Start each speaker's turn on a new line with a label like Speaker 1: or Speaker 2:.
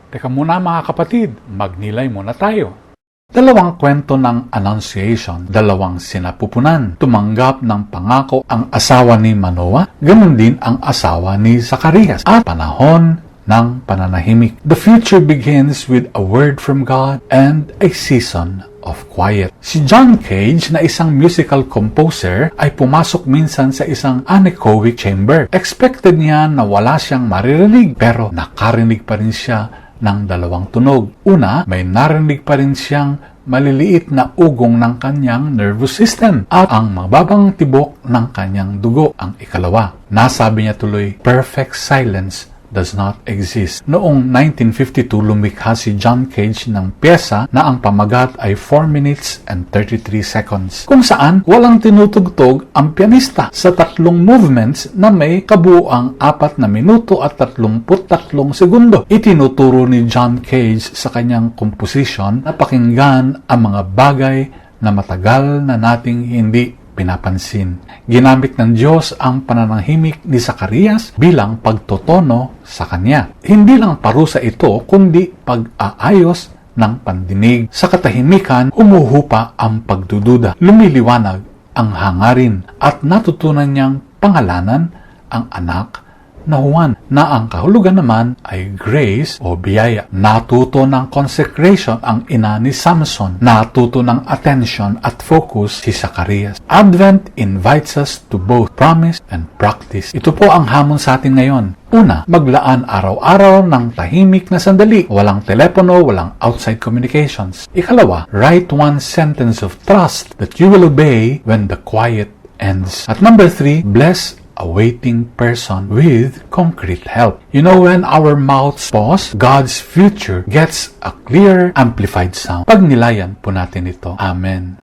Speaker 1: Teka muna mga kapatid, magnilay muna tayo. Dalawang kwento ng Annunciation, dalawang sinapupunan. Tumanggap ng pangako ang asawa ni Manoah, ganun din ang asawa ni Zacarias. At panahon ng pananahimik. The future begins with a word from God and a season of quiet. Si John Cage na isang musical composer ay pumasok minsan sa isang anechoic chamber. Expected niya na wala siyang maririnig pero nakarinig pa rin siya ng dalawang tunog. Una, may narinig pa rin siyang maliliit na ugong ng kanyang nervous system at ang mababang tibok ng kanyang dugo. Ang ikalawa, nasabi niya tuloy, perfect silence does not exist. Noong 1952, lumikha si John Cage ng pyesa na ang pamagat ay 4 minutes and 33 seconds, kung saan walang tinutugtog ang pianista sa 3 movements na may kabuuang 4 na minuto at 33 segundo. Itinuturo ni John Cage sa kanyang komposisyon na pakinggan ang mga bagay na matagal na nating hindi pinapansin. Ginamit ng Diyos ang pananahimik ni Zacarias bilang pagtotono sa kanya. Hindi lang parusa ito, kundi pag-aayos ng pandinig. Sa katahimikan, umuhupa ang pagdududa. Lumiliwanag ang hangarin at natutunan niyang pangalanan ang anak na Juan, na ang kahulugan naman ay grace o biyaya. Natuto ng consecration ang ina ni Samson. Natuto ng attention at focus si Zacarias. Advent invites us to both promise and practice. Ito po ang hamon sa atin ngayon. Una, maglaan araw-araw ng tahimik na sandali. Walang telepono, walang outside communications. Ikalawa, write one sentence of trust that you will obey when the quiet ends. At number 3, bless a waiting person with concrete help. You know, when our mouths pause, God's future gets a clear, amplified sound. Pagnilayan po natin ito. Amen.